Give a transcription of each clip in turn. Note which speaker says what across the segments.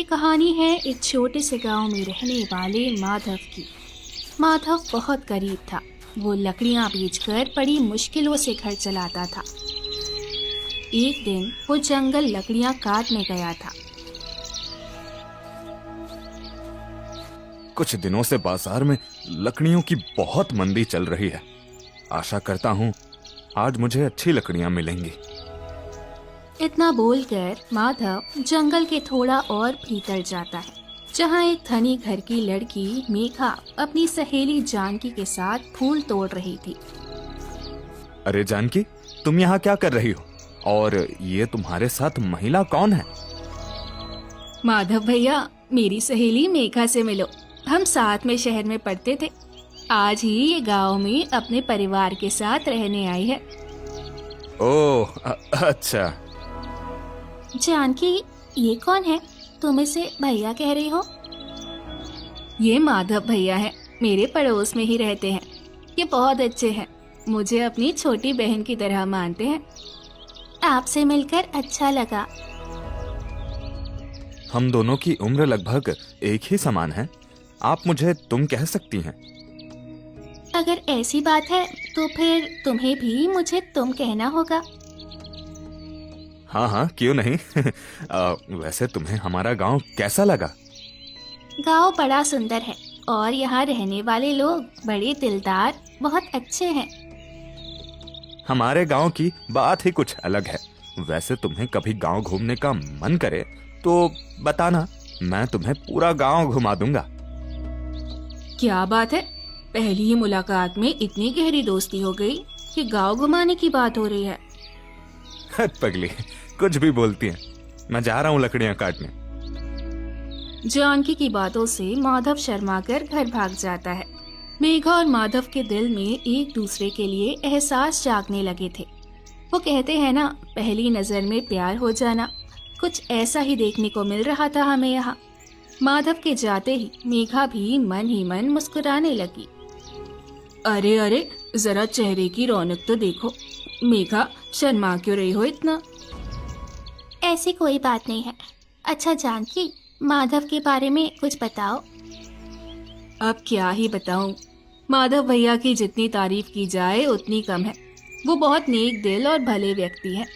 Speaker 1: ये कहानी है एक छोटे से गांव में रहने वाले माधव की। माधव बहुत गरीब था। वो लकड़ियां बेचकर बड़ी मुश्किलों से घर चलाता था। एक दिन वो जंगल लकड़ियां काटने गया था।
Speaker 2: कुछ दिनों से बाजार में लकड़ियों की बहुत मंदी चल रही है। आशा करता हूँ आज मुझे अच्छी लकड़ियां मिलेंगी।
Speaker 1: इतना बोलकर माधव जंगल के थोड़ा और भीतर जाता है, जहाँ एक धनी घर की लड़की मेघा अपनी सहेली जानकी के साथ फूल तोड़ रही थी।
Speaker 2: अरे जानकी, तुम यहाँ क्या कर रही हो? और ये तुम्हारे साथ महिला कौन है?
Speaker 1: माधव भैया, मेरी सहेली मेघा से मिलो। हम साथ में शहर में पढ़ते थे। आज ही ये गांव में अपने परिवार के साथ रहने आई है।
Speaker 2: ओह, अच्छा।
Speaker 1: जानकी, ये कौन है? तुम इसे भैया कह रही हो? ये माधव भैया है, मेरे पड़ोस में ही रहते हैं। ये बहुत अच्छे हैं, मुझे अपनी छोटी बहन की तरह मानते हैं। आपसे मिलकर अच्छा लगा।
Speaker 2: हम दोनों की उम्र लगभग एक ही समान है। आप मुझे तुम कह सकती हैं।
Speaker 1: अगर ऐसी बात है तो फिर तुम्हें भी मुझे तुम कहना होगा।
Speaker 2: हाँ हाँ, क्यों नहीं। वैसे तुम्हें हमारा गांव कैसा लगा?
Speaker 1: गांव बड़ा सुंदर है और यहाँ रहने वाले लोग बड़े दिलदार, बहुत अच्छे हैं।
Speaker 2: हमारे गांव की बात ही कुछ अलग है। वैसे तुम्हें कभी गांव घूमने का मन करे तो बताना, मैं तुम्हें पूरा गांव घुमा दूंगा।
Speaker 1: क्या बात है, पहली ही मुलाकात में इतनी गहरी दोस्ती हो गई कि गांव घुमाने की बात हो रही है।
Speaker 2: पगली, कुछ भी बोलती है। मैं जा रहा हूँ लकड़ियां काटने।
Speaker 1: जानकी की बातों से माधव शर्माकर घर भाग जाता है। मेघा और माधव के दिल में एक दूसरे के लिए एहसास जागने लगे थे। वो कहते हैं ना, पहली नजर में प्यार हो जाना। कुछ ऐसा ही देखने को मिल रहा था हमें यहाँ। माधव के जाते ही मेघा भी मन ही मन मुस्कुराने लगी। अरे अरे, जरा चेहरे की रौनक तो देखो। मेघा, शर्मा क्यों रही हो इतना? ऐसी कोई बात नहीं है। अच्छा जानकी, माधव के बारे में कुछ बताओ। अब क्या ही बताऊं। माधव भैया की जितनी तारीफ की जाए उतनी कम है। वो बहुत नेक दिल और भले व्यक्ति हैं।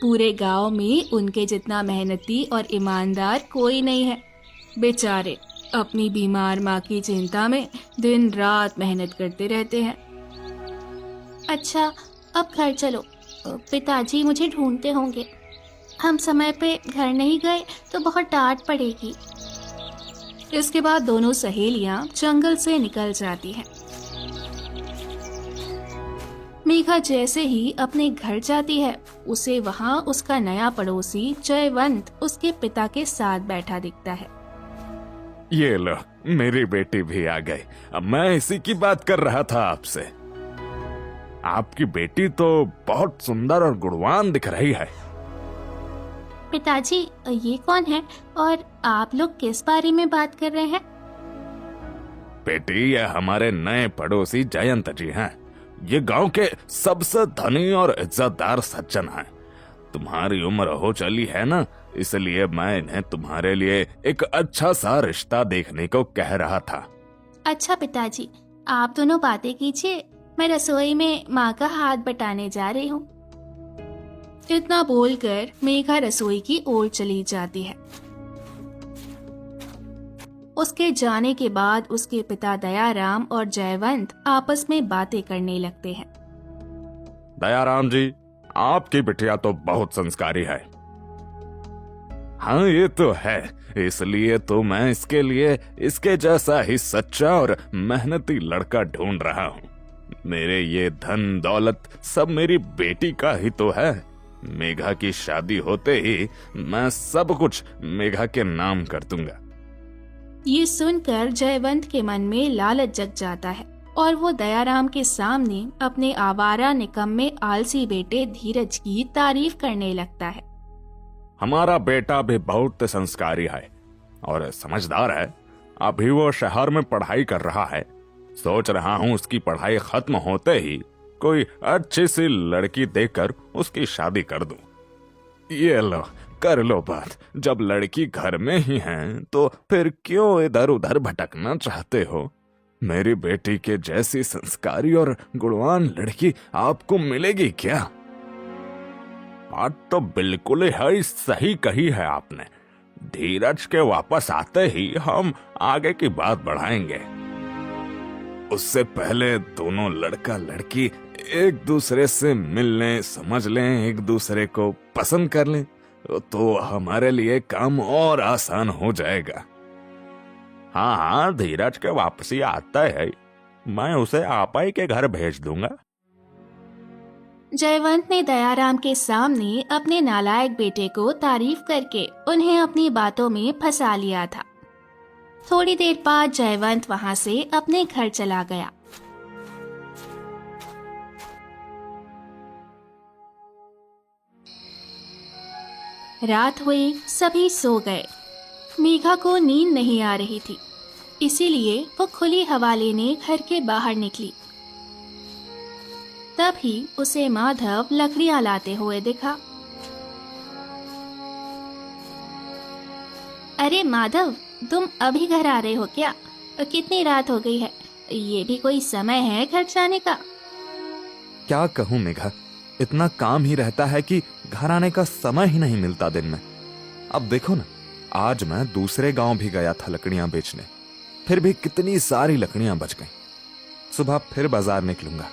Speaker 1: पूरे गांव में उनके जितना मेहनती और ईमानदार कोई नहीं है। बेचारे अपनी बीमार माँ की चिंता में दिन रात मेहनत करते रहते हैं। अच्छा, अब घर चलो। पिताजी मुझे ढूंढते होंगे। हम समय पे घर नहीं गए तो बहुत डांट पड़ेगी। इसके बाद दोनों सहेलियां जंगल से निकल जाती हैं। मेघा जैसे ही अपने घर जाती है, उसे वहां उसका नया पड़ोसी जयवंत उसके पिता के साथ बैठा दिखता है।
Speaker 2: ये लो, मेरी बेटी भी आ गई। अब मैं इसी की बात कर रहा था आपसे। आपकी बेटी तो बहुत सुंदर और गुणवान दिख रही है।
Speaker 1: पिताजी, ये कौन है और आप लोग किस बारे में बात कर रहे हैं?
Speaker 2: बेटी, ये हमारे नए पड़ोसी जयंत जी हैं। ये गांव के सबसे धनी और इज्जतदार सज्जन हैं। तुम्हारी उम्र हो चली है ना, इसलिए मैं इन्हें तुम्हारे लिए एक अच्छा सा रिश्ता देखने को कह रहा था।
Speaker 1: अच्छा पिताजी, आप दोनों बातें कीजिए। मैं रसोई में माँ का हाथ बटाने जा रही हूँ। इतना बोलकर मेघा रसोई की ओर चली जाती है। उसके जाने के बाद उसके पिता दयाराम और जयवंत आपस में बातें करने लगते हैं।
Speaker 2: दयाराम जी, आपकी बिटिया तो बहुत संस्कारी है। हाँ, ये तो है। इसलिए तो मैं इसके लिए इसके जैसा ही सच्चा और मेहनती लड़का ढूंढ रहा हूँ। मेरे ये धन दौलत सब मेरी बेटी का ही तो है। मेघा की शादी होते ही मैं सब कुछ मेघा के नाम कर दूंगा।
Speaker 1: ये सुनकर जयवंत के मन में लालच जग जाता है और वो दयाराम के सामने अपने आवारा निकम्मे आलसी बेटे धीरज की तारीफ करने लगता है।
Speaker 2: हमारा बेटा भी बहुत संस्कारी है और समझदार है। अभी वो शहर में पढ़ाई कर रहा है। सोच रहा हूँ उसकी पढ़ाई खत्म होते ही कोई अच्छी सी लड़की देखकर उसकी शादी कर दूं। ये लो, कर लो बात। जब लड़की घर में ही है तो फिर क्यों इधर उधर भटकना चाहते हो? मेरी बेटी के जैसी संस्कारी और गुणवान लड़की आपको मिलेगी क्या? बात तो बिल्कुल ही सही कही है आपने। धीरज के वापस आते ही हम आगे की बात बढ़ाएंगे। उससे पहले दोनों लड़का लड़की एक दूसरे से मिल लें, समझ लें, एक दूसरे को पसंद कर लें, तो हमारे लिए काम और आसान हो जाएगा। हाँ हाँ, धीरज के वापसी आता है, मैं उसे आपा ही के घर भेज दूंगा।
Speaker 1: जयवंत ने दयाराम के सामने अपने नालायक बेटे को तारीफ करके उन्हें अपनी बातों में फंसा लिया था। थोड़ी देर बाद जयवंत वहां से अपने घर चला गया। रात हुई, सभी सो गए। मेघा को नींद नहीं आ रही थी, इसीलिए वो खुली हवा लेने घर के बाहर निकली। तभी उसे माधव लकड़ियां लाते हुए दिखा। अरे माधव, तुम अभी घर आ रहे हो क्या? कितनी रात हो गई है, ये भी कोई समय है घर जाने का?
Speaker 3: क्या कहूँ मेघा, इतना काम ही रहता है कि घर आने का समय ही नहीं मिलता दिन में। अब देखो ना, आज मैं दूसरे गांव भी गया था लकड़ियां बेचने, फिर भी कितनी सारी लकड़ियां बच गईं। सुबह फिर बाजार निकलूंगा।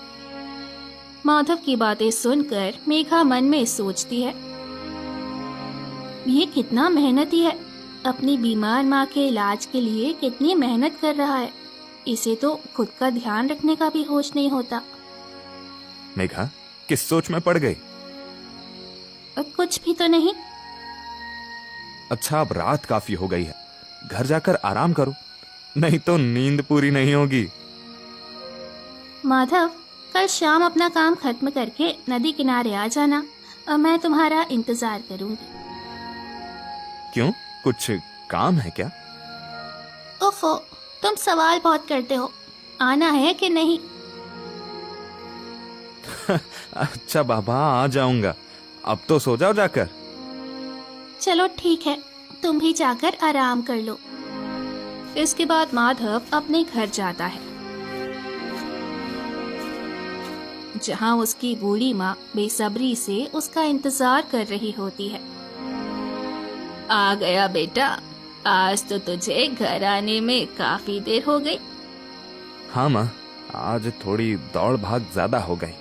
Speaker 1: माधव की बातें सुनकर मेघा मन में सोचती है, ये कितना मेहनती है, अपनी बीमार माँ के इलाज के लिए कितनी मेहनत कर रहा है। इसे तो खुद का ध्यान रखने का भी होश नहीं होता।
Speaker 3: मेघा, किस सोच में पड़ गई?
Speaker 1: कुछ भी तो नहीं।
Speaker 3: अच्छा, अब रात काफी हो गई है, घर जाकर आराम करो, नहीं तो नींद पूरी नहीं होगी।
Speaker 1: माधव, कल शाम अपना काम खत्म करके नदी किनारे आ जाना, मैं तुम्हारा इंतजार करूंगी।
Speaker 3: क्यों, कुछ काम है क्या?
Speaker 1: ओफो, तुम सवाल बहुत करते हो। आना है कि नहीं?
Speaker 3: अच्छा बाबा, आ जाऊंगा। अब तो सो जाओ जाकर।
Speaker 1: चलो ठीक है, तुम भी जाकर आराम कर लो। इसके बाद माधव अपने घर जाता है, जहां उसकी बूढ़ी माँ बेसब्री से उसका इंतजार कर रही होती है। आ गया बेटा, आज तो तुझे घर आने में काफी देर हो गई।
Speaker 3: हाँ माँ, आज थोड़ी दौड़ भाग ज्यादा हो गई।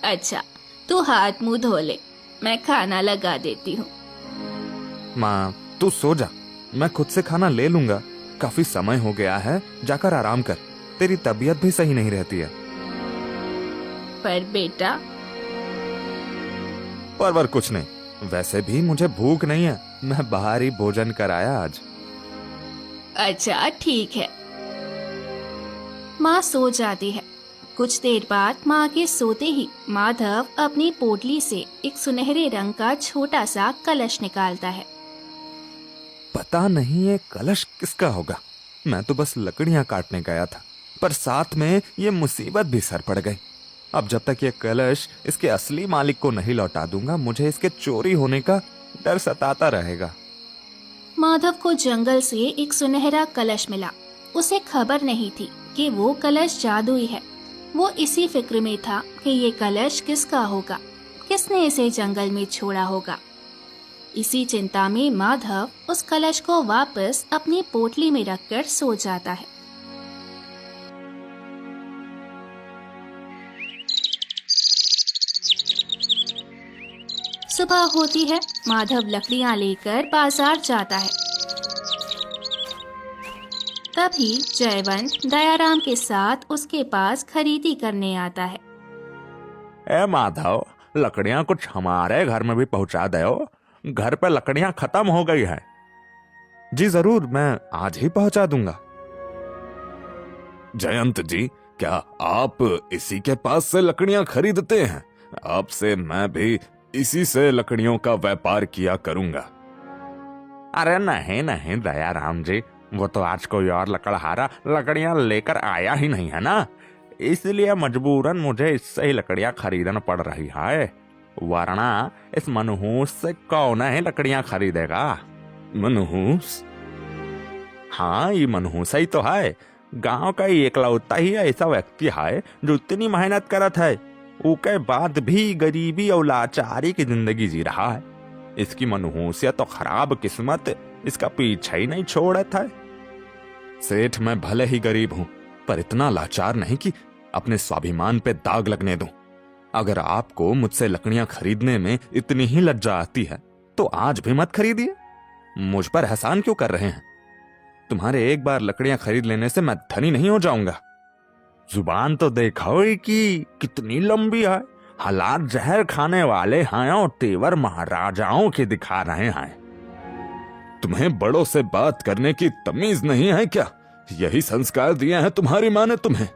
Speaker 1: अच्छा, तू हाथ मुंह धो ले, मैं खाना लगा देती हूँ।
Speaker 3: माँ तू सो जा, मैं खुद से खाना ले लूंगा। काफी समय हो गया है, जाकर आराम कर, तेरी तबीयत भी सही नहीं रहती है।
Speaker 1: पर बेटा।
Speaker 3: पर कुछ नहीं, वैसे भी मुझे भूख नहीं है, मैं बाहर ही भोजन कराया आज।
Speaker 1: अच्छा ठीक है। माँ सो जाती है। कुछ देर बाद माँ के सोते ही माधव अपनी पोटली से एक सुनहरे रंग का छोटा सा कलश निकालता है।
Speaker 3: पता नहीं ये कलश किसका होगा, मैं तो बस लकड़ियां काटने गया था, पर साथ में ये मुसीबत भी सर पड़ गई। अब जब तक ये कलश इसके असली मालिक को नहीं लौटा दूंगा, मुझे इसके चोरी होने का डर सताता रहेगा।
Speaker 1: माधव को जंगल से एक सुनहरा कलश मिला। उसे खबर नहीं थी कि वो कलश जादुई है। वो इसी फिक्र में था कि ये कलश किसका होगा, किसने इसे जंगल में छोड़ा होगा। इसी चिंता में माधव उस कलश को वापस अपनी पोटली में रखकर सो जाता है। सुबह होती है, माधव लकड़ियां लेकर बाजार जाता है। तभी जयवंत दयाराम के साथ उसके पास खरीदी करने आता है।
Speaker 2: ए माधव, लकड़ियां कुछ हमारे घर में भी पहुंचा दो, घर पे लकड़ियां खत्म हो गई है।
Speaker 3: जी जरूर, मैं आज ही पहुंचा दूंगा।
Speaker 2: जयंत जी, क्या आप इसी के पास से लकड़ियां खरीदते हैं? आपसे मैं भी इसी से लकड़ियों का व्यापार किया करूंगा। अरे नहीं नहीं दयाराम जी, वो तो आज कोई और लकड़हारा लकड़ियां लेकर आया ही नहीं है ना, इसलिए मजबूरन मुझे इससे ही लकड़ियां खरीदना पड़ रही है। वरना इस मनहूस से कौन है लकड़ियां खरीदेगा। मनहूस? हाँ, ये मनहूस ही तो है। गांव का ही एकलौता ही ऐसा व्यक्ति है जो इतनी मेहनत करत है, उसके बाद भी गरीबी और लाचारी की जिंदगी जी रहा है। इसकी मनहूसियत तो खराब किस्मत इसका पीछा ही नहीं छोड़ता है। सेठ, मैं भले ही गरीब हूं, पर इतना लाचार नहीं कि अपने स्वाभिमान पे दाग लगने दूं। अगर आपको मुझसे लकड़ियां खरीदने में इतनी ही लज्जा आती है तो आज भी मत खरीदिए। मुझ पर एहसान क्यों कर रहे हैं? तुम्हारे एक बार लकड़ियां खरीद लेने से मैं धनी नहीं हो जाऊंगा। जुबान तो देखो कि कितनी लंबी है। हालात जहर खाने वाले हैं और तेवर महाराजाओं के दिखा रहे हैं। तुम्हें बड़ों से बात करने की तमीज नहीं है क्या? यही संस्कार दिए हैं तुम्हारी माँ ने तुम्हें।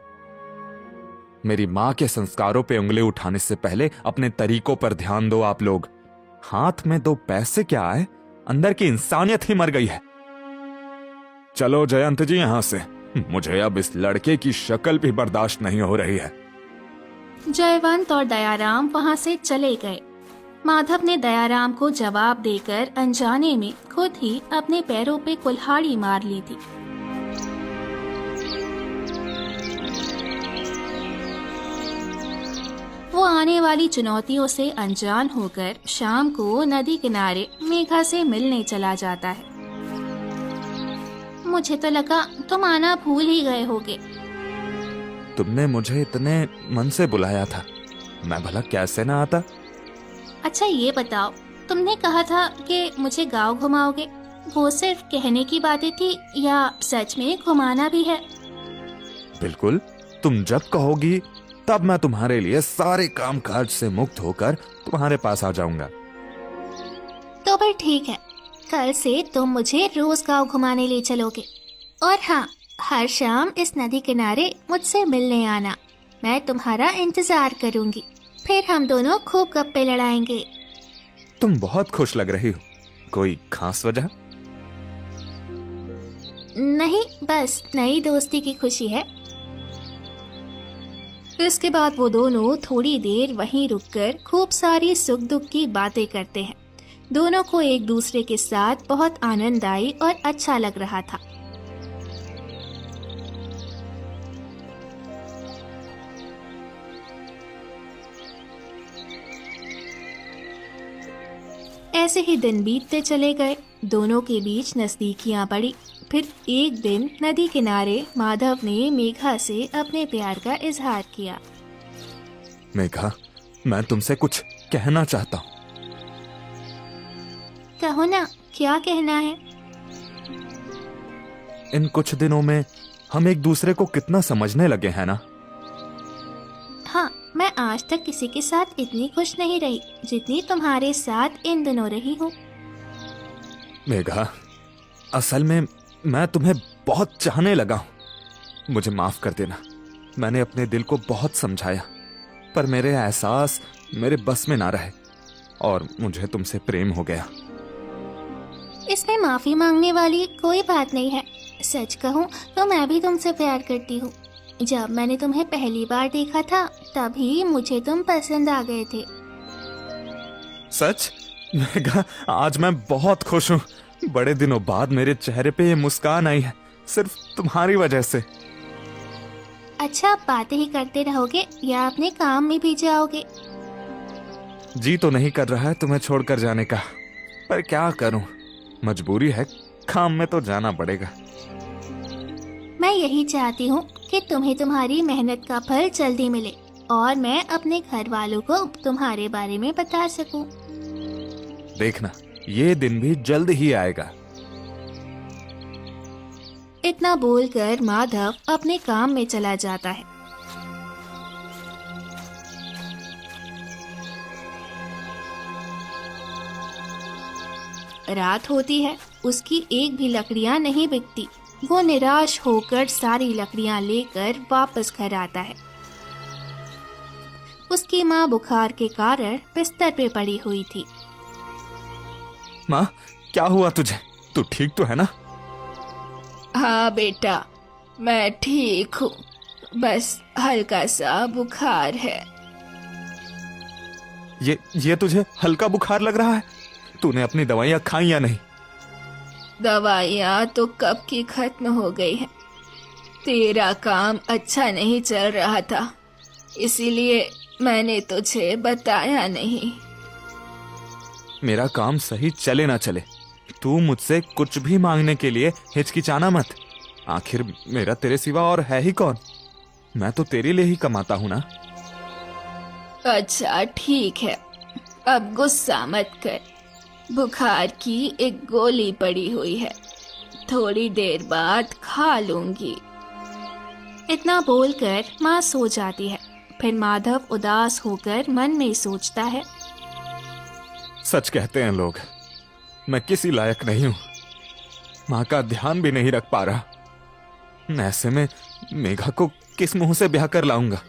Speaker 2: मेरी माँ के संस्कारों पे उंगली उठाने से पहले अपने तरीकों पर ध्यान दो आप लोग। हाथ में 2 पैसे क्या आए, अंदर की इंसानियत ही मर गई है। चलो जयंत जी यहां से, मुझे अब इस लड़के की शक्ल भी बर्दाश्त नहीं हो रही है।
Speaker 1: जयवंत और दयाराम वहां से चले गए। माधव ने दयाराम को जवाब देकर अनजाने में खुद ही अपने पैरों पे कुल्हाड़ी मार ली थी। वो आने वाली चुनौतियों से अनजान होकर शाम को नदी किनारे मेघा से मिलने चला जाता है। मुझे तो लगा तुम आना भूल ही गए होगे।
Speaker 3: तुमने मुझे इतने मन से बुलाया था, मैं भला कैसे ना आता।
Speaker 1: अच्छा ये बताओ, तुमने कहा था कि मुझे गांव घुमाओगे, वो सिर्फ कहने की बातें थी या सच में घुमाना भी है?
Speaker 3: बिल्कुल, तुम जब कहोगी तब मैं तुम्हारे लिए सारे काम काज से मुक्त होकर तुम्हारे पास आ जाऊंगा।
Speaker 1: तो फिर ठीक है, कल से तुम मुझे रोज गांव घुमाने ले चलोगे। और हाँ, हर शाम इस नदी किनारे मुझसे मिलने आना, मैं तुम्हारा इंतजार करूंगी। फिर हम दोनों खूब गप्पे लड़ाएंगे।
Speaker 3: तुम बहुत खुश लग रही हो, कोई खास वजह?
Speaker 1: नहीं, बस नई दोस्ती की खुशी है। इसके बाद वो दोनों थोड़ी देर वहीं रुककर खूब सारी सुख दुख की बातें करते हैं। दोनों को एक दूसरे के साथ बहुत आनंद आई और अच्छा लग रहा था। ऐसे ही दिन बीतते चले गए। दोनों के बीच नजदीकियां बढ़ी। फिर एक दिन नदी किनारे माधव ने मेघा से अपने प्यार का इजहार किया।
Speaker 3: मेघा, मैं तुमसे कुछ कहना चाहता हूँ।
Speaker 1: कहो ना, क्या कहना है?
Speaker 3: इन कुछ दिनों में हम एक दूसरे को कितना समझने लगे हैं ना।
Speaker 1: हाँ, मैं आज तक किसी के साथ इतनी खुश नहीं रही जितनी तुम्हारे साथ इन दिनों रही हूँ।
Speaker 3: मेघा, असल में मैं तुम्हें बहुत चाहने लगा हूँ। मुझे माफ कर देना, मैंने अपने दिल को बहुत समझाया, पर मेरे एहसास मेरे बस में ना रहे और मुझे तुमसे प्रेम हो गया।
Speaker 1: इसमें माफी मांगने वाली कोई बात नहीं है। सच कहूँ तो मैं भी तुमसे प्यार करती हूँ। जब मैंने तुम्हें पहली बार देखा था तभी मुझे तुम पसंद आ गए थे।
Speaker 3: सच? मेघा, आज मैं बहुत खुश हूँ। बड़े दिनों बाद मेरे चेहरे पे ये मुस्कान आई है, सिर्फ तुम्हारी वजह से।
Speaker 1: अच्छा, बातें ही करते रहोगे या अपने काम में भी जाओगे?
Speaker 3: जी तो नहीं कर रहा है तुम्हें छोड़कर जाने का, पर क्या करूं, मजबूरी है, काम में तो जाना पड़ेगा।
Speaker 1: मैं यही चाहती हूँ कि तुम्हें तुम्हारी मेहनत का फल जल्दी मिले और मैं अपने घर वालों को तुम्हारे बारे में बता सकूं।
Speaker 3: देखना, ये दिन भी जल्द ही आएगा।
Speaker 1: इतना बोलकर माधव अपने काम में चला जाता है। रात होती है, उसकी एक भी लकड़ियां नहीं बिकती। वो निराश होकर सारी लकड़ियां लेकर वापस घर आता है। उसकी माँ बुखार के कारण बिस्तर पे पड़ी हुई थी।
Speaker 3: माँ, क्या हुआ तुझे? तू ठीक तो है ना?
Speaker 1: हाँ बेटा, मैं ठीक हूँ, बस हल्का सा बुखार है।
Speaker 3: ये तुझे हल्का बुखार लग रहा है? तूने अपनी दवाइयाँ खाई या नहीं?
Speaker 1: दवाइयाँ तो कब की खत्म हो गई है। तेरा काम अच्छा नहीं चल रहा था, इसीलिए मैंने तुझे बताया नहीं।
Speaker 3: मेरा काम सही चले ना चले, तू मुझसे कुछ भी मांगने के लिए हिचकिचाना मत। आखिर मेरा तेरे सिवा और है ही कौन? मैं तो तेरे लिए ही कमाता हूं ना।
Speaker 1: अच्छा ठीक है, अब गुस्सा मत कर। बुखार की एक गोली पड़ी हुई है, थोड़ी देर बाद खा लूंगी। इतना बोलकर माँ सो जाती है। फिर माधव उदास होकर मन में सोचता है,
Speaker 3: सच कहते हैं लोग, मैं किसी लायक नहीं हूं। माँ का ध्यान भी नहीं रख पा रहा। ऐसे में मेघा को किस मुंह से ब्याह कर लाऊंगा?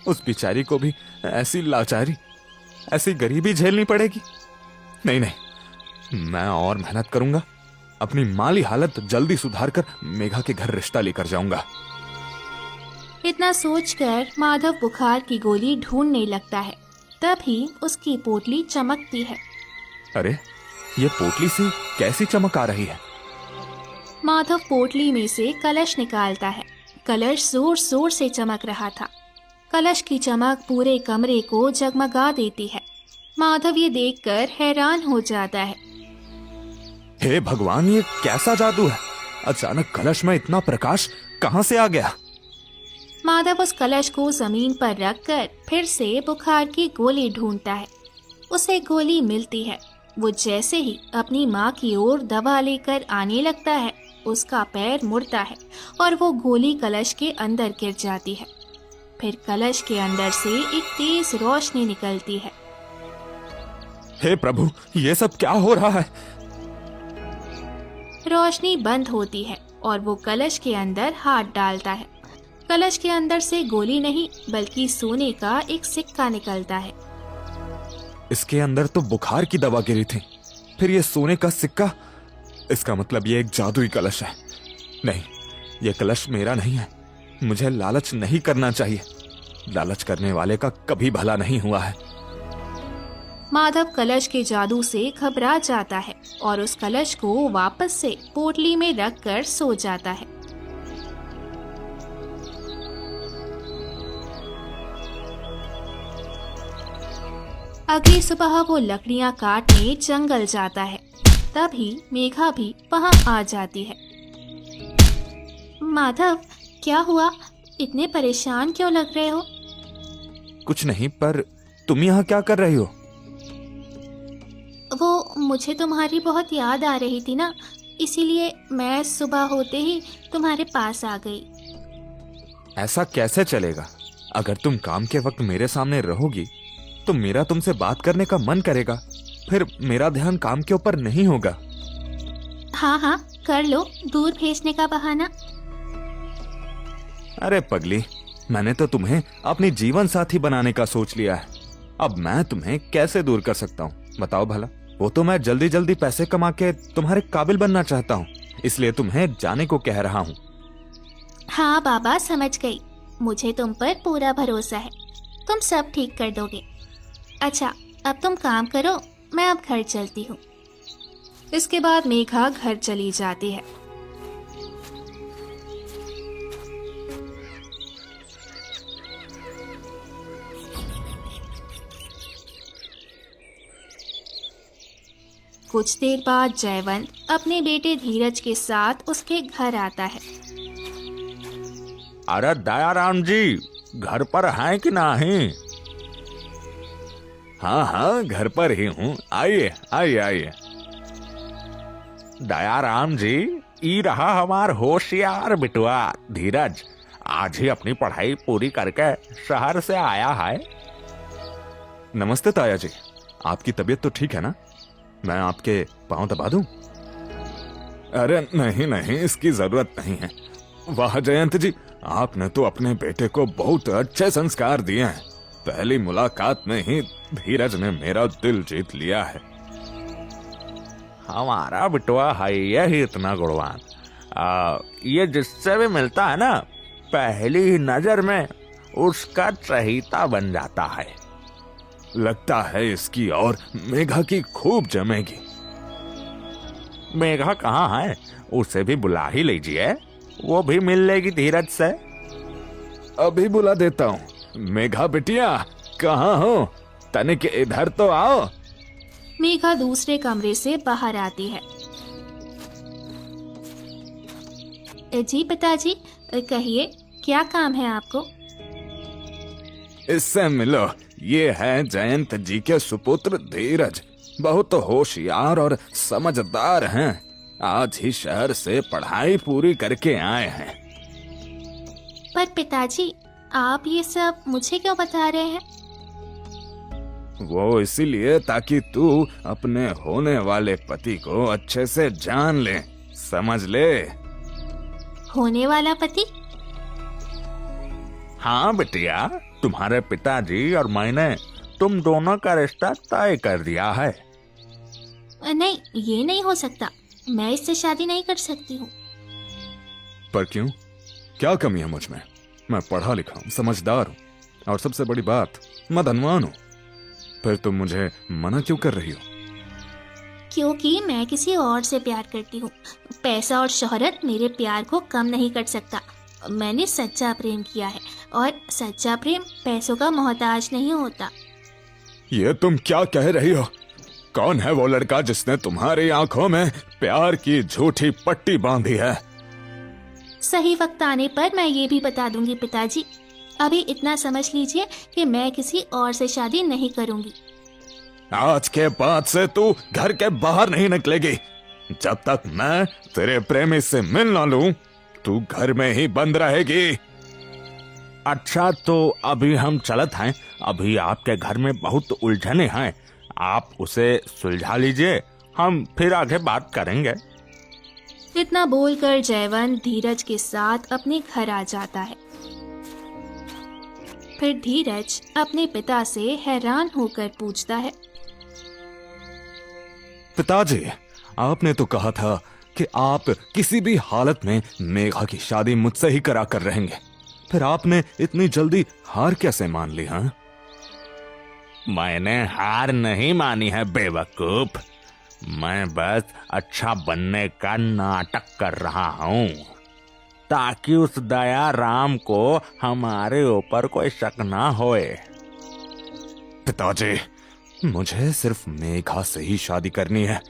Speaker 3: उस बेचारी को भी ऐसी लाचारी, ऐसी गरीबी झेलनी पड़ेगी। नहीं नहीं, मैं और मेहनत करूंगा। अपनी माली हालत जल्दी सुधार कर मेघा के घर रिश्ता लेकर जाऊंगा।
Speaker 1: इतना सोचकर माधव बुखार की गोली ढूंढने लगता है। तभी उसकी पोटली चमकती है।
Speaker 3: अरे, ये पोटली से कैसी चमक आ रही है?
Speaker 1: माधव पोटली में से कलश निकालता है। कलश जोर जोर से चमक रहा था। कलश की चमक पूरे कमरे को जगमगा देती है। माधव ये देखकर हैरान हो जाता है।
Speaker 3: हे भगवान, ये कैसा जादू है? अचानक कलश में इतना प्रकाश कहां से आ गया?
Speaker 1: माधव उस कलश को जमीन पर रखकर फिर से बुखार की गोली ढूंढता है। उसे गोली मिलती है। वो जैसे ही अपनी माँ की ओर दवा लेकर आने लगता है, उसका पैर मुड़ता है और वो गोली कलश के अंदर गिर जाती है। फिर कलश के अंदर से एक तेज रोशनी निकलती है।
Speaker 3: हे प्रभु, ये सब क्या हो रहा है?
Speaker 1: रोशनी बंद होती है और वो कलश के अंदर हाथ डालता है। कलश के अंदर से गोली नहीं बल्कि सोने का एक सिक्का निकलता है।
Speaker 3: इसके अंदर तो बुखार की दवा गिरी थी, फिर ये सोने का सिक्का। इसका मतलब ये एक जादुई कलश है। नहीं, ये कलश मेरा नहीं है। मुझे लालच नहीं करना चाहिए। लालच करने वाले का कभी भला नहीं हुआ है।
Speaker 1: माधव कलश के जादू से घबरा जाता है और उस कलश को वापस से पोटली में रखकर सो जाता है। अगली सुबह वो लकड़ियां काटने जंगल जाता है। तभी मेघा भी वहां आ जाती है। माधव, क्या हुआ? इतने परेशान क्यों लग रहे हो?
Speaker 3: कुछ नहीं, पर तुम यहाँ क्या कर रही हो?
Speaker 1: वो मुझे तुम्हारी बहुत याद आ रही थी ना, इसीलिए मैं सुबह होते ही तुम्हारे पास आ गई।
Speaker 3: ऐसा कैसे चलेगा? अगर तुम काम के वक्त मेरे सामने रहोगी तो मेरा तुमसे बात करने का मन करेगा, फिर मेरा ध्यान काम के ऊपर नहीं होगा।
Speaker 1: हाँ हाँ, कर लो दूर भेजने का बहाना।
Speaker 3: अरे पगली, मैंने तो तुम्हें अपनी जीवन साथी बनाने का सोच लिया है। अब मैं तुम्हें कैसे दूर कर सकता हूँ बताओ भला? वो तो मैं जल्दी जल्दी पैसे कमा के तुम्हारे काबिल बनना चाहता हूँ, इसलिए तुम्हें जाने को कह रहा हूँ।
Speaker 1: हाँ बाबा, समझ गई। मुझे तुम पर पूरा भरोसा है, तुम सब ठीक कर दोगे। अच्छा, अब तुम काम करो, मैं अब घर चलती हूँ। इसके बाद मेघा घर चली जाती है। कुछ देर बाद जयवंत अपने बेटे धीरज के साथ उसके घर आता है।
Speaker 2: अरे दयाराम जी, घर पर हैं कि नहीं? हाँ हाँ, घर पर ही हूँ। आइए आइए आइए। दयाराम जी, ई रहा हमार होशियार बिटुआ धीरज। आज ही अपनी पढ़ाई पूरी करके शहर से आया है।
Speaker 3: नमस्ते ताया जी, आपकी तबीयत तो ठीक है ना? मैं आपके पांव दबा दूं?
Speaker 2: अरे नहीं नहीं, इसकी जरूरत नहीं है। वाह जयंत जी, आपने तो अपने बेटे को बहुत अच्छे संस्कार दिए हैं। पहली मुलाकात में ही धीरज ने मेरा दिल जीत लिया है। हमारा बिटवा है यही इतना गुणवान। ये जिससे भी मिलता है ना, पहली ही नजर में उसका चहेता बन जाता है। लगता है इसकी और मेघा की खूब जमेगी। मेघा कहाँ है? उसे भी बुला ही लीजिए, वो भी मिल लेगी धीरज से। अभी बुला देता हूँ। मेघा बिटिया, कहाँ हो? तनिक इधर तो आओ।
Speaker 1: मेघा दूसरे कमरे से बाहर आती है। जी पिताजी, कहिए क्या काम है आपको?
Speaker 2: इससे मिलो, ये है जयंत जी के सुपुत्र धीरज। बहुत होशियार और समझदार हैं। आज ही शहर से पढ़ाई पूरी करके आए हैं।
Speaker 1: पर पिताजी, आप ये सब मुझे क्यों बता रहे हैं?
Speaker 2: वो इसीलिए ताकि तू अपने होने वाले पति को अच्छे से जान ले, समझ ले।
Speaker 1: होने वाला पति?
Speaker 2: हाँ बिटिया, तुम्हारे पिताजी और मैंने तुम दोनों का रिश्ता तय कर दिया है।
Speaker 1: नहीं, ये नहीं हो सकता। मैं इससे शादी नहीं कर सकती हूँ।
Speaker 3: पर क्यों? क्या कमी है मुझ में? मैं पढ़ा लिखा हूँ, समझदार हूँ, और सबसे बड़ी बात, मैं धनवान हूँ। फिर तुम मुझे मना क्यों कर रही हो?
Speaker 1: क्योंकि मैं किसी और से प्यार करती हूँ। पैसा और शोहरत मेरे प्यार को कम नहीं कर सकता। मैंने सच्चा प्रेम किया है, और सच्चा प्रेम पैसों का मोहताज नहीं होता।
Speaker 2: ये तुम क्या कह रही हो? कौन है वो लड़का जिसने तुम्हारी आंखों में प्यार की झूठी पट्टी बांधी है?
Speaker 1: सही वक्त आने पर मैं ये भी बता दूंगी पिताजी। अभी इतना समझ लीजिए कि मैं किसी और से शादी नहीं करूंगी।
Speaker 2: आज के बाद से तू घर के बाहर नहीं निकलेगी। जब तक मैं तेरे प्रेमी से मिल ना लूं, तू घर में ही बंद रहेगी। अच्छा, तो अभी हम चलत हैं। अभी आपके घर में बहुत उलझने हैं, आप उसे सुलझा लीजिए, हम फिर आगे बात करेंगे।
Speaker 1: इतना बोलकर जयवंत धीरज के साथ अपने घर आ जाता है। फिर धीरज अपने पिता से हैरान होकर पूछता है,
Speaker 3: पिताजी, आपने तो कहा था कि आप किसी भी हालत में मेघा की शादी मुझसे ही करा कर रहेंगे। फिर आपने इतनी जल्दी हार कैसे मान ली? हाँ, मैंने हार नहीं मानी है बेवकूफ। मैं बस अच्छा बनने का नाटक कर रहा हूँ, ताकि उस दया राम को हमारे ऊपर कोई शक ना होए। पिताजी, मुझे सिर्फ मेघा से ही शादी करनी है।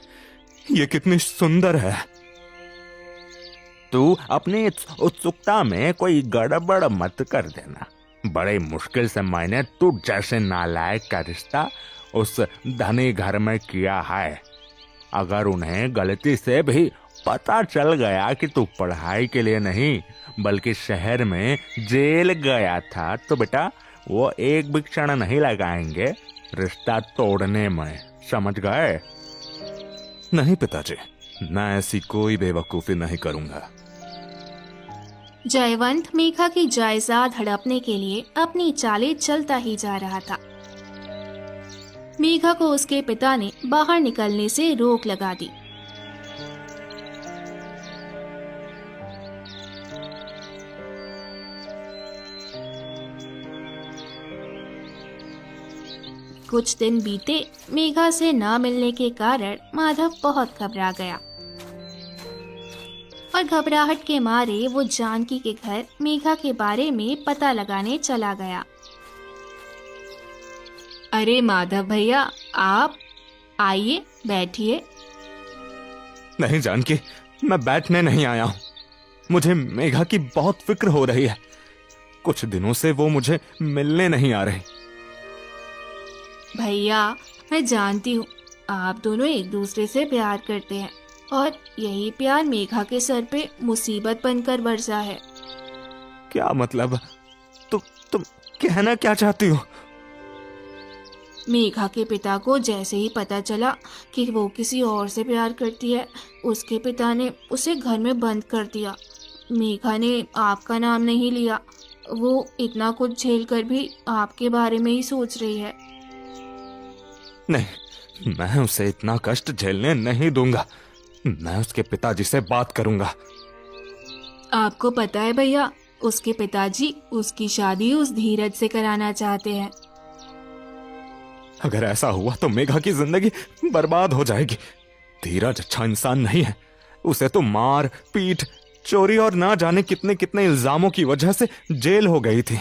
Speaker 3: ये कितनी सुंदर है।
Speaker 2: तू अपनी उत्सुकता में कोई गड़बड़ मत कर देना। बड़े मुश्किल से मैंने तू जैसे नालायक का रिश्ता उस धनी घर में किया है। अगर उन्हें गलती से भी पता चल गया कि तू पढ़ाई के लिए नहीं बल्कि शहर में जेल गया था, तो बेटा वो एक भी क्षण नहीं लगाएंगे रिश्ता तोड़ने में, समझ गए?
Speaker 3: नहीं पिताजी, मैं ऐसी कोई बेवकूफी नहीं करूंगा।
Speaker 1: जयवंत मेघा की जायदाद हड़पने के लिए अपनी चालें चलता ही जा रहा था। मेघा को उसके पिता ने बाहर निकलने से रोक लगा दी। कुछ दिन बीते। मेघा से न मिलने के कारण माधव बहुत घबरा गया, और घबराहट के मारे वो जानकी के घर मेघा के बारे में पता लगाने चला गया। अरे माधव भैया, आप आइए, बैठिए।
Speaker 3: नहीं जानकी, मैं बैठने नहीं आया हूं। मुझे मेघा की बहुत फिक्र हो रही है। कुछ दिनों से वो मुझे मिलने नहीं आ रही।
Speaker 1: भैया, मैं जानती हूँ आप दोनों एक दूसरे से प्यार करते हैं, और यही प्यार मेघा के सर पे मुसीबत बनकर बरसा है।
Speaker 3: क्या मतलब? तुम कहना क्या चाहती हो?
Speaker 1: मेघा के पिता को जैसे ही पता चला कि वो किसी और से प्यार करती है, उसके पिता ने उसे घर में बंद कर दिया। मेघा ने आपका नाम नहीं लिया। वो इतना कुछ झेल कर भी आपके बारे में ही सोच रही है।
Speaker 3: नहीं, मैं उसे इतना कष्ट झेलने नहीं दूंगा। मैं उसके पिताजी से बात करूंगा।
Speaker 1: आपको पता है भैया, उसके पिताजी उसकी शादी उस धीरज से कराना चाहते हैं।
Speaker 3: अगर ऐसा हुआ तो मेघा की जिंदगी बर्बाद हो जाएगी। धीरज अच्छा इंसान नहीं है। उसे तो मार पीट, चोरी और ना जाने कितने कितने इल्जामों की वजह से जेल हो गई थी।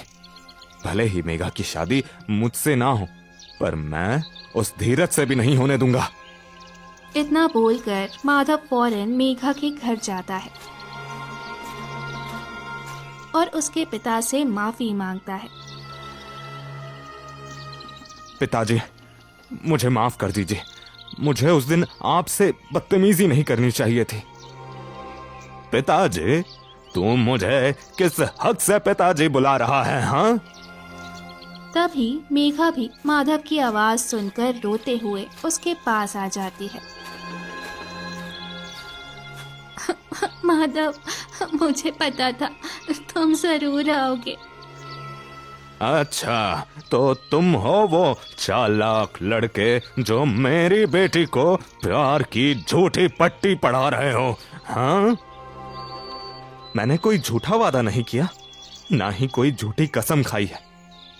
Speaker 3: भले ही मेघा की शादी मुझसे ना हो, पर मैं उस धीरज से भी नहीं होने दूंगा।
Speaker 1: इतना बोलकर माधव फौरन मेघा के घर जाता है और उसके पिता से माफी मांगता है।
Speaker 3: पिताजी, मुझे माफ कर दीजिए। मुझे उस दिन आपसे बदतमीजी नहीं करनी चाहिए थी।
Speaker 2: पिताजी, तुम मुझे किस हक से पिताजी बुला रहा है? हाँ,
Speaker 1: तभी मेघा भी माधव की आवाज सुनकर रोते हुए उसके पास आ जाती है। माधव, मुझे पता था तुम जरूर आओगे।
Speaker 2: अच्छा, तो तुम हो वो चालाक लड़के जो मेरी बेटी को प्यार की झूठी पट्टी पढ़ा रहे हो? हाँ,
Speaker 3: मैंने कोई झूठा वादा नहीं किया, ना ही कोई झूठी कसम खाई है।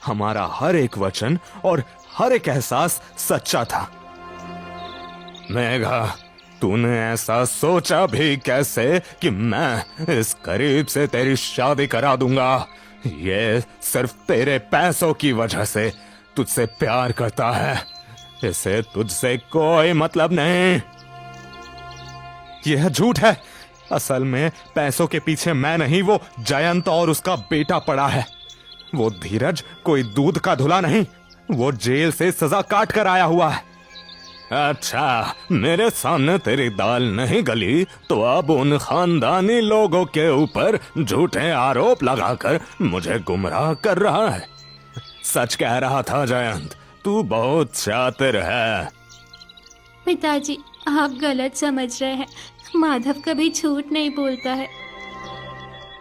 Speaker 3: हमारा हर एक वचन और हर एक एहसास सच्चा था।
Speaker 2: मेघा, तूने ऐसा सोचा भी कैसे कि मैं इस गरीब से तेरी शादी करा दूंगा? ये सिर्फ तेरे पैसों की वजह से तुझसे प्यार करता है। इसे तुझसे कोई मतलब नहीं।
Speaker 3: यह झूठ है। असल में पैसों के पीछे मैं नहीं, वो जयंत और उसका बेटा पड़ा है। वो धीरज कोई दूध का धुला नहीं, वो जेल से सजा काट कर आया हुआ है।
Speaker 2: अच्छा, मेरे सामने तेरी दाल नहीं गली तो अब उन खानदानी लोगों के ऊपर झूठे आरोप लगाकर मुझे गुमराह कर रहा है। सच कह रहा था जयंत, तू बहुत शातिर है।
Speaker 1: पिताजी, आप गलत समझ रहे हैं। माधव कभी झूठ नहीं बोलता है।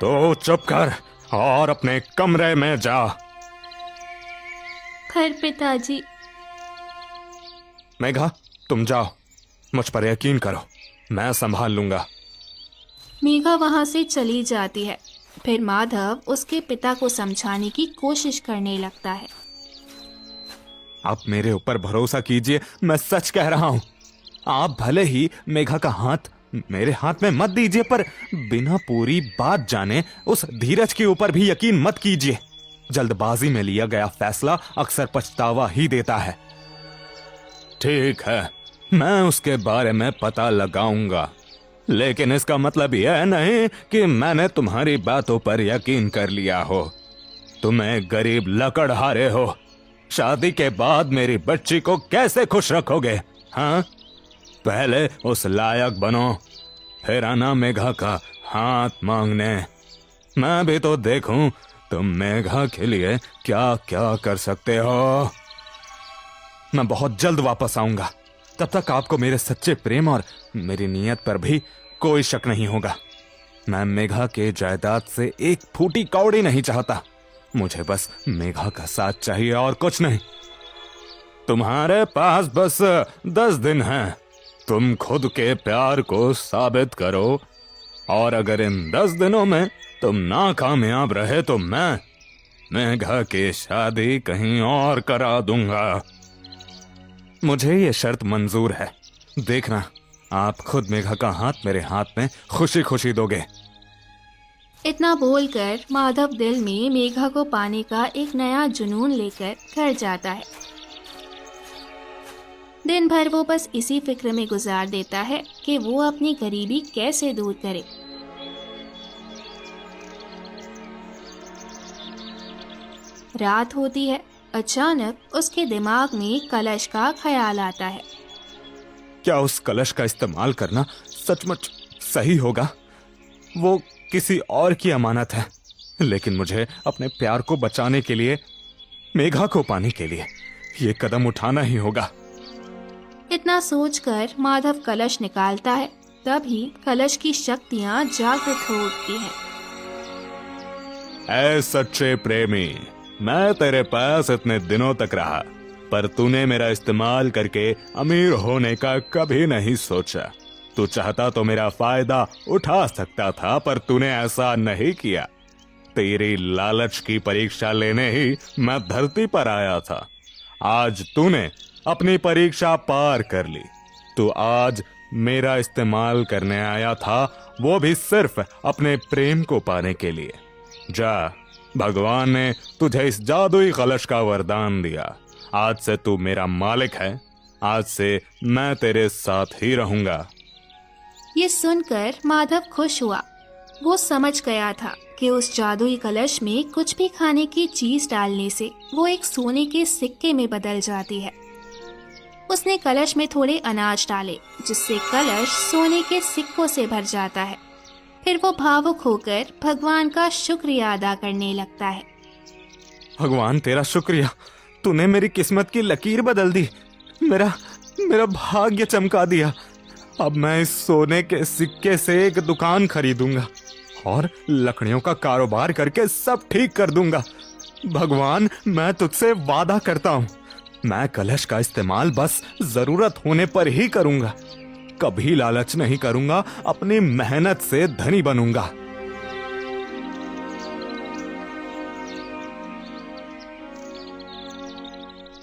Speaker 2: तो चुप कर और अपने कमरे में जा।
Speaker 1: खैर पिताजी।
Speaker 3: मेघा, तुम जाओ, मुझ पर यकीन करो, मैं संभाल लूंगा।
Speaker 1: मेघा वहां से चली जाती है। फिर माधव उसके पिता को समझाने की कोशिश करने लगता है।
Speaker 3: आप मेरे ऊपर भरोसा कीजिए, मैं सच कह रहा हूं। आप भले ही मेघा का हाथ मेरे हाथ में मत दीजिए, पर बिना पूरी बात जाने उस धीरज के ऊपर भी यकीन मत कीजिए। जल्दबाजी में लिया गया फैसला अक्सर पछतावा ही देता है।
Speaker 2: ठीक है, मैं उसके बारे में पता लगाऊंगा, लेकिन इसका मतलब यह नहीं कि मैंने तुम्हारी बातों पर यकीन कर लिया हो। तुम एक गरीब लकड़हारे हो। शादी के बाद मेरी बच्ची को कैसे खुश रखोगे? हाँ, पहले उस लायक बनो, फिर आना मेघा का हाथ मांगने। मैं भी तो देखूं तुम मेघा के लिए क्या क्या कर सकते हो।
Speaker 3: मैं बहुत जल्द वापस आऊंगा। तब तक आपको मेरे सच्चे प्रेम और मेरी नीयत पर भी कोई शक नहीं होगा। मैं मेघा के जायदाद से एक फूटी कौड़ी नहीं चाहता। मुझे बस मेघा का साथ चाहिए और कुछ नहीं।
Speaker 2: तुम्हारे पास बस 10 दिन हैं। तुम खुद के प्यार को साबित करो, और अगर इन 10 दिनों में तुम नाकामयाब रहे तो मैं मेघा की शादी कहीं और करा दूंगा।
Speaker 3: मुझे ये शर्त मंजूर है। देखना, आप खुद मेघा का हाथ मेरे हाथ में खुशी खुशी दोगे।
Speaker 1: इतना बोलकर माधव दिल में मेघा को पाने का एक नया जुनून लेकर घर जाता है। दिन भर वो बस इसी फिक्र में गुजार देता है कि वो अपनी गरीबी कैसे दूर करे। रात होती है। अचानक उसके दिमाग में कलश का ख्याल आता है।
Speaker 3: क्या उस कलश का इस्तेमाल करना सचमुच सही होगा? वो किसी और की अमानत है, लेकिन मुझे अपने प्यार को बचाने के लिए, मेघा को पाने के लिए ये कदम उठाना ही होगा।
Speaker 1: इतना सोचकर माधव कलश निकालता है। तभी कलश की शक्तियां जागृत हो उठती हैं।
Speaker 2: ऐ सच्चे प्रेमी, मैं तेरे पास इतने दिनों तक रहा, पर तूने मेरा इस्तेमाल करके अमीर होने का कभी नहीं सोचा। तू चाहता तो मेरा फायदा उठा सकता था, पर तूने ऐसा नहीं किया। तेरी लालच की परीक्षा लेने ही मैं धरती पर आया था। आज तूने अपनी परीक्षा पार कर ली। तू आज मेरा इस्तेमाल करने आया था, वो भी सिर्फ अपने प्रेम को पाने के लिए। जा, भगवान ने तुझे इस जादुई कलश का वरदान दिया। आज से तू मेरा मालिक है। आज से मैं तेरे साथ ही रहूंगा।
Speaker 1: ये सुनकर माधव खुश हुआ। वो समझ गया था कि उस जादुई कलश में कुछ भी खाने की चीज डालने से वो एक सोने के सिक्के में बदल जाती है। उसने कलश में थोड़े अनाज डाले, जिससे कलश सोने के सिक्कों से भर जाता है। फिर वो भावुक होकर भगवान का शुक्रिया अदा करने लगता है।
Speaker 3: भगवान तेरा शुक्रिया, तूने मेरी किस्मत की लकीर बदल दी, मेरा भाग्य चमका दिया। अब मैं इस सोने के सिक्के से एक दुकान खरीदूंगा और लकड़ियों का कारोबार करके सब ठीक कर दूंगा। भगवान, मैं तुझसे वादा करता हूँ, मैं कलश का इस्तेमाल बस जरूरत होने पर ही करूंगा। कभी लालच नहीं करूंगा, अपनी मेहनत से धनी बनूंगा।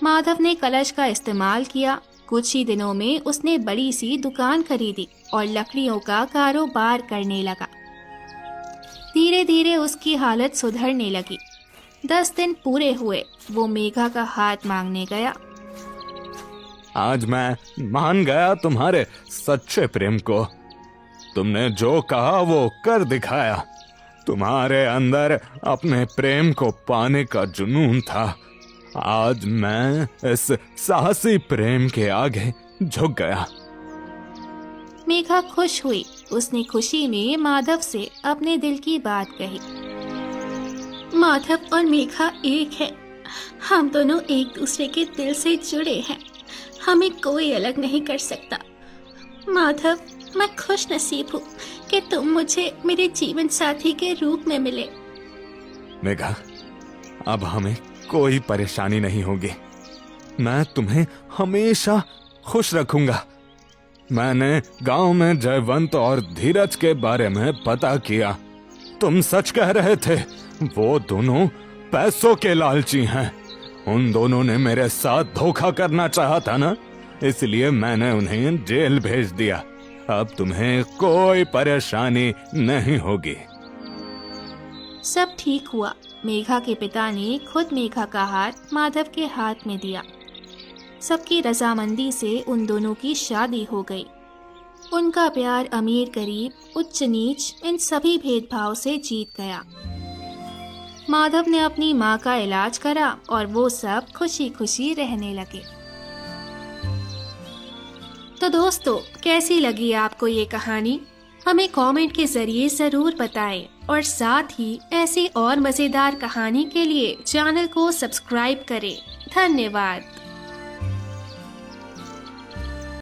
Speaker 1: माधव ने कलश का इस्तेमाल किया। कुछ ही दिनों में उसने बड़ी सी दुकान खरीदी और लकड़ियों का कारोबार करने लगा। धीरे धीरे उसकी हालत सुधरने लगी। 10 दिन पूरे हुए, वो मेघा का हाथ मांगने गया।
Speaker 2: आज मैं मान गया तुम्हारे सच्चे प्रेम को। तुमने जो कहा वो कर दिखाया। तुम्हारे अंदर अपने प्रेम को पाने का जुनून था। आज मैं इस साहसी प्रेम के आगे झुक गया।
Speaker 1: मेघा खुश हुई। उसने खुशी में माधव से अपने दिल की बात कही। माधव और मेघा एक है। हम दोनों एक दूसरे के दिल से जुड़े हैं। हमें कोई अलग नहीं कर सकता। माधव, मैं खुश नसीब हूँ कि तुम मुझे मेरे जीवन साथी के रूप में मिले।
Speaker 3: मेघा, अब हमें कोई परेशानी नहीं होगी। मैं तुम्हें हमेशा खुश रखूंगा। मैंने गांव में जयवंत और धीरज के बारे में पता किया। तुम सच कह रहे थे, वो दोनों पैसों के लालची हैं। उन दोनों ने मेरे साथ धोखा करना चाहा था ना, इसलिए मैंने उन्हें जेल भेज दिया। अब तुम्हें कोई परेशानी नहीं होगी।
Speaker 1: सब ठीक हुआ। मेघा के पिता ने खुद मेघा का हाथ माधव के हाथ में दिया। सबकी रजामंदी से उन दोनों की शादी हो गई। उनका प्यार अमीर गरीब, उच्च नीच, इन सभी भेदभाव से जीत गया। माधव ने अपनी माँ का इलाज करा और वो सब खुशी खुशी रहने लगे। तो दोस्तों, कैसी लगी आपको ये कहानी? हमें कमेंट के जरिए जरूर बताएं और साथ ही ऐसी और मजेदार कहानी के लिए चैनल को सब्सक्राइब करें। धन्यवाद।